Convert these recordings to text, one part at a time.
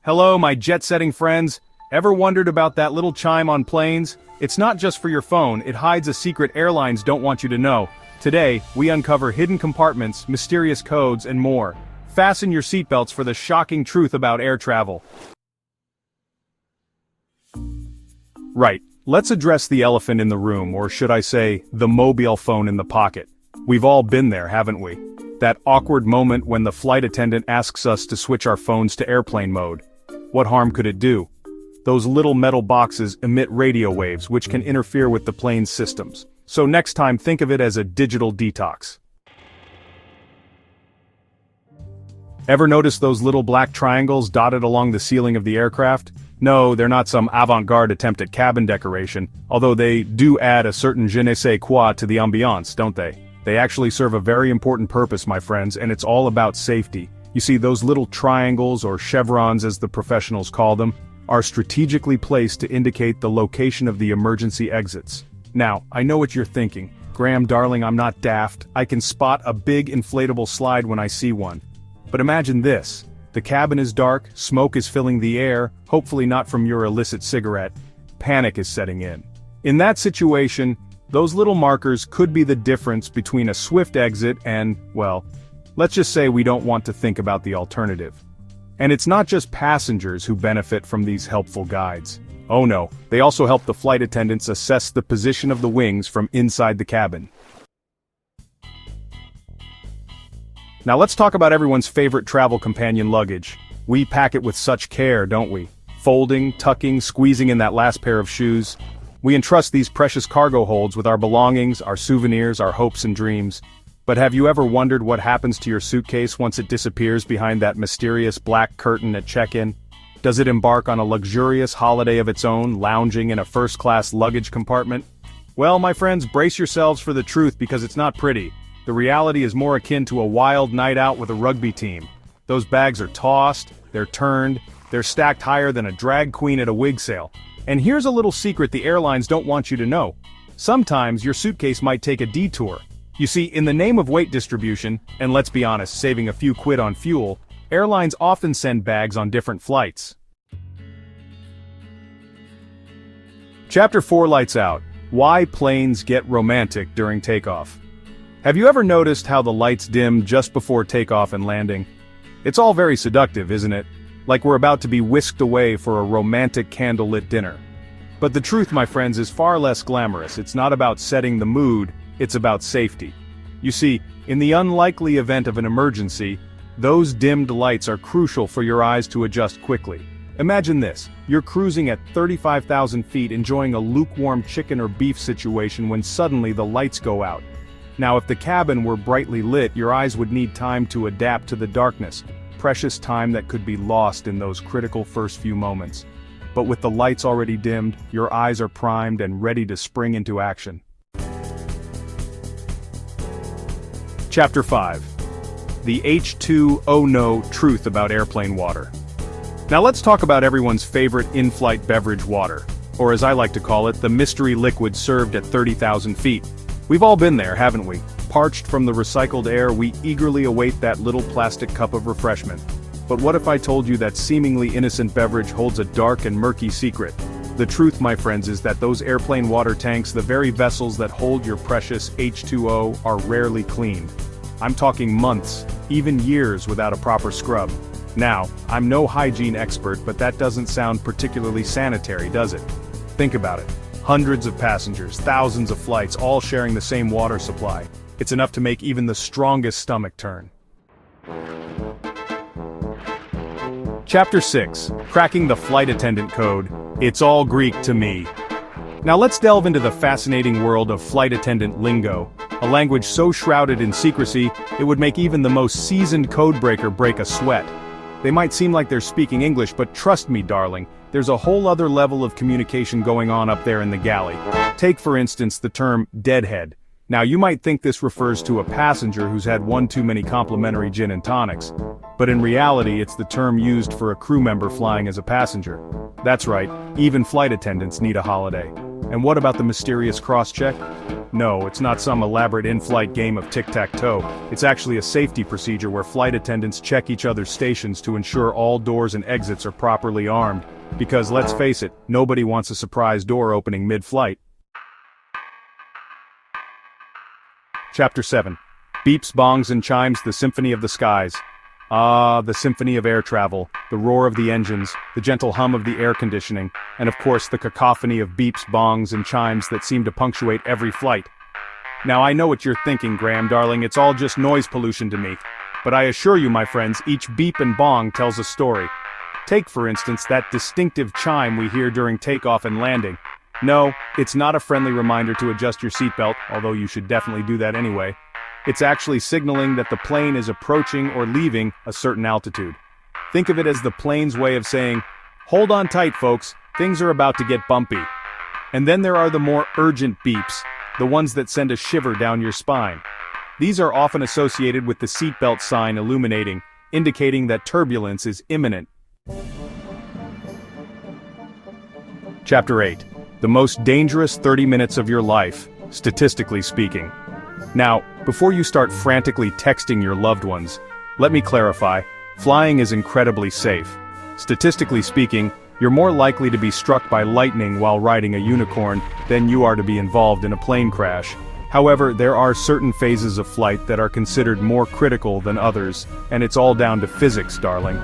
Hello, my jet-setting friends. Ever wondered about that little chime on planes? It's not just for your phone, it hides a secret airlines don't want you to know. Today, we uncover hidden compartments, mysterious codes, and more. Fasten your seatbelts for the shocking truth about air travel. Right, let's address the elephant in the room, or should I say, the mobile phone in the pocket. We've all been there, haven't we? That awkward moment when the flight attendant asks us to switch our phones to airplane mode. What harm could it do? Those little metal boxes emit radio waves which can interfere with the plane's systems. So next time think of it as a digital detox. Ever notice those little black triangles dotted along the ceiling of the aircraft? No, they're not some avant-garde attempt at cabin decoration, although they do add a certain je ne sais quoi to the ambiance, don't they? They actually serve a very important purpose, my friends, and it's all about safety. You see, those little triangles, or chevrons as the professionals call them, are strategically placed to indicate the location of the emergency exits. Now, I know what you're thinking. Graham, darling, I'm not daft. I can spot a big inflatable slide when I see one. But imagine this. The cabin is dark, smoke is filling the air, hopefully not from your illicit cigarette. Panic is setting in. In that situation, those little markers could be the difference between a swift exit and, well, let's just say we don't want to think about the alternative. And it's not just passengers who benefit from these helpful guides. Oh no, they also help the flight attendants assess the position of the wings from inside the cabin. Now let's talk about everyone's favorite travel companion luggage. We pack it with such care, don't we? Folding, tucking, squeezing in that last pair of shoes. We entrust these precious cargo holds with our belongings, our souvenirs, our hopes and dreams. But have you ever wondered what happens to your suitcase once it disappears behind that mysterious black curtain at check-in? Does it embark on a luxurious holiday of its own, lounging in a first-class luggage compartment? Well, my friends, brace yourselves for the truth because it's not pretty. The reality is more akin to a wild night out with a rugby team. Those bags are tossed, they're turned, they're stacked higher than a drag queen at a wig sale. And here's a little secret the airlines don't want you to know. Sometimes your suitcase might take a detour. You see, in the name of weight distribution, and let's be honest, saving a few quid on fuel, airlines often send bags on different flights. Chapter 4 Lights Out. Why planes get romantic during takeoff. Have you ever noticed how the lights dim just before takeoff and landing? It's all very seductive, isn't it? Like we're about to be whisked away for a romantic candlelit dinner. But the truth, my friends, is far less glamorous. It's not about setting the mood, it's about safety. You see, in the unlikely event of an emergency, those dimmed lights are crucial for your eyes to adjust quickly. Imagine this, you're cruising at 35,000 feet enjoying a lukewarm chicken or beef situation when suddenly the lights go out. Now if the cabin were brightly lit, your eyes would need time to adapt to the darkness, precious time that could be lost in those critical first few moments. But with the lights already dimmed, your eyes are primed and ready to spring into action. Chapter 5. The H2O No Truth About Airplane Water. Now let's talk about everyone's favorite in-flight beverage, water. Or as I like to call it, the mystery liquid served at 30,000 feet. We've all been there, haven't we? Parched from the recycled air, we eagerly await that little plastic cup of refreshment. But what if I told you that seemingly innocent beverage holds a dark and murky secret? The truth, my friends, is that those airplane water tanks, the very vessels that hold your precious H2O, are rarely cleaned. I'm talking months, even years without a proper scrub. Now, I'm no hygiene expert, but that doesn't sound particularly sanitary, does it? Think about it. Hundreds of passengers, thousands of flights, all sharing the same water supply. It's enough to make even the strongest stomach turn. Chapter 6. Cracking the Flight Attendant Code. It's all Greek to me. Now let's delve into the fascinating world of flight attendant lingo, a language so shrouded in secrecy, it would make even the most seasoned codebreaker break a sweat. They might seem like they're speaking English, but trust me, darling, there's a whole other level of communication going on up there in the galley. Take, for instance, the term deadhead. Now you might think this refers to a passenger who's had one too many complimentary gin and tonics. But in reality, it's the term used for a crew member flying as a passenger. That's right, even flight attendants need a holiday. And what about the mysterious cross-check? No, it's not some elaborate in-flight game of tic-tac-toe. It's actually a safety procedure where flight attendants check each other's stations to ensure all doors and exits are properly armed. Because let's face it, nobody wants a surprise door opening mid-flight. Chapter 7. Beeps, bongs, and chimes, the symphony of the skies. Ah, the symphony of air travel, the roar of the engines, the gentle hum of the air conditioning, and of course the cacophony of beeps, bongs, and chimes that seem to punctuate every flight. Now I know what you're thinking, Graham darling, it's all just noise pollution to me. But I assure you, my friends, each beep and bong tells a story. Take, for instance, that distinctive chime we hear during takeoff and landing. No, it's not a friendly reminder to adjust your seatbelt, although you should definitely do that anyway. It's actually signaling that the plane is approaching or leaving a certain altitude. Think of it as the plane's way of saying, hold on tight folks, things are about to get bumpy. And then there are the more urgent beeps, the ones that send a shiver down your spine. These are often associated with the seatbelt sign illuminating, indicating that turbulence is imminent. Chapter 8. The most dangerous 30 minutes of your life, statistically speaking. Now, before you start frantically texting your loved ones, let me clarify, flying is incredibly safe. Statistically speaking, you're more likely to be struck by lightning while riding a unicorn than you are to be involved in a plane crash. However, there are certain phases of flight that are considered more critical than others, and it's all down to physics, darling.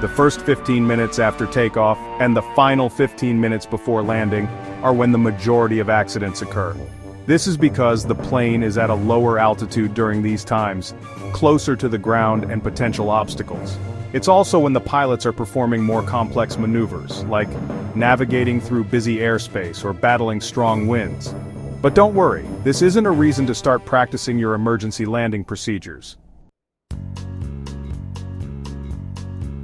The first 15 minutes after takeoff and the final 15 minutes before landing are when the majority of accidents occur. This is because the plane is at a lower altitude during these times, closer to the ground and potential obstacles. It's also when the pilots are performing more complex maneuvers, like navigating through busy airspace or battling strong winds. But don't worry, this isn't a reason to start practicing your emergency landing procedures.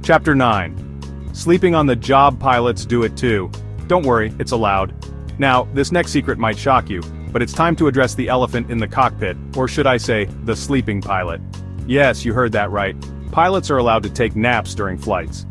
Chapter 9. Sleeping on the job, pilots do it too. Don't worry, it's allowed. Now, this next secret might shock you, but it's time to address the elephant in the cockpit, or should I say, the sleeping pilot. Yes, you heard that right. Pilots are allowed to take naps during flights.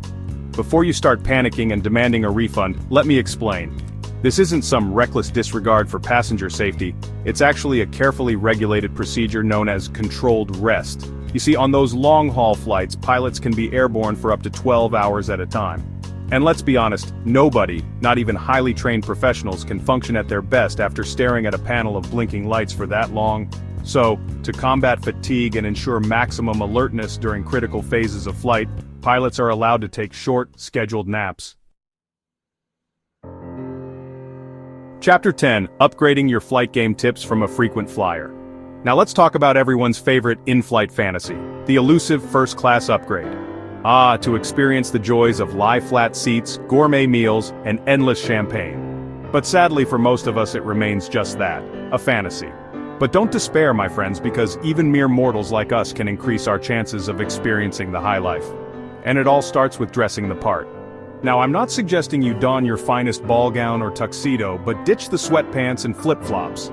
Before you start panicking and demanding a refund, let me explain. This isn't some reckless disregard for passenger safety, it's actually a carefully regulated procedure known as controlled rest. You see, on those long-haul flights, pilots can be airborne for up to 12 hours at a time. And let's be honest, nobody, not even highly trained professionals, can function at their best after staring at a panel of blinking lights for that long. So, to combat fatigue and ensure maximum alertness during critical phases of flight, pilots are allowed to take short, scheduled naps. Chapter 10. Upgrading your flight game tips from a frequent flyer. Now let's talk about everyone's favorite in-flight fantasy, the elusive first-class upgrade. Ah, to experience the joys of lie-flat seats, gourmet meals, and endless champagne. But sadly for most of us it remains just that, a fantasy. But don't despair, my friends, because even mere mortals like us can increase our chances of experiencing the high life. And it all starts with dressing the part. Now I'm not suggesting you don your finest ball gown or tuxedo, but ditch the sweatpants and flip-flops.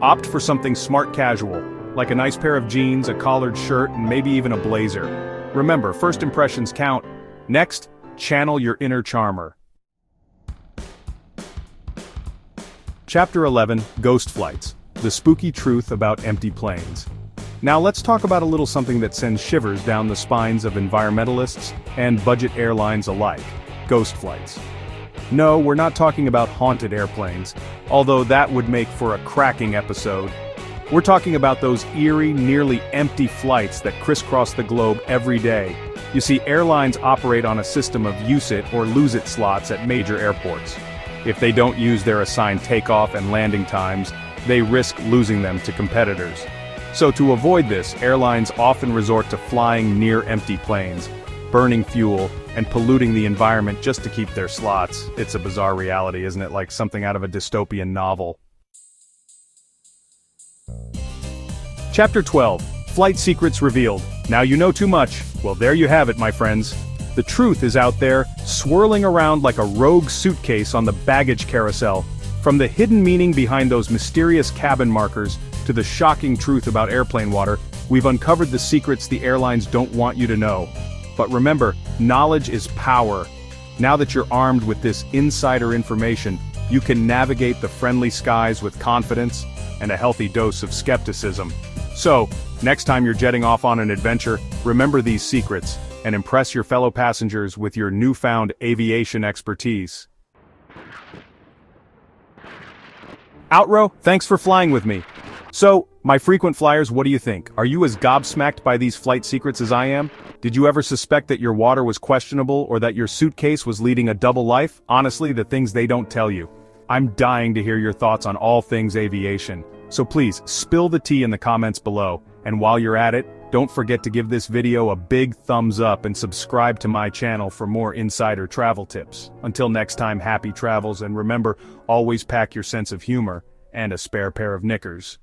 Opt for something smart casual, like a nice pair of jeans, a collared shirt, and maybe even a blazer. Remember, first impressions count. Next, channel your inner charmer. Chapter 11. Ghost Flights. The spooky truth about empty planes. Now let's talk about a little something that sends shivers down the spines of environmentalists and budget airlines alike. Ghost flights. No, we're not talking about haunted airplanes, although that would make for a cracking episode. We're talking about those eerie, nearly empty flights that crisscross the globe every day. You see, airlines operate on a system of use it or lose it slots at major airports. If they don't use their assigned takeoff and landing times, they risk losing them to competitors. So to avoid this, airlines often resort to flying near empty planes, burning fuel, and polluting the environment just to keep their slots. It's a bizarre reality, isn't it? Like something out of a dystopian novel. Chapter 12. Flight Secrets Revealed. Now you know too much. Well, there you have it, my friends. The truth is out there, swirling around like a rogue suitcase on the baggage carousel. From the hidden meaning behind those mysterious cabin markers, to the shocking truth about airplane water, we've uncovered the secrets the airlines don't want you to know. But remember, knowledge is power. Now that you're armed with this insider information, you can navigate the friendly skies with confidence, and a healthy dose of skepticism. So, next time you're jetting off on an adventure, remember these secrets, and impress your fellow passengers with your newfound aviation expertise. Outro, thanks for flying with me. So, my frequent flyers, what do you think? Are you as gobsmacked by these flight secrets as I am? Did you ever suspect that your water was questionable or that your suitcase was leading a double life? Honestly, the things they don't tell you. I'm dying to hear your thoughts on all things aviation. So please, spill the tea in the comments below, and while you're at it, don't forget to give this video a big thumbs up and subscribe to my channel for more insider travel tips. Until next time, happy travels, and remember, always pack your sense of humor and a spare pair of knickers.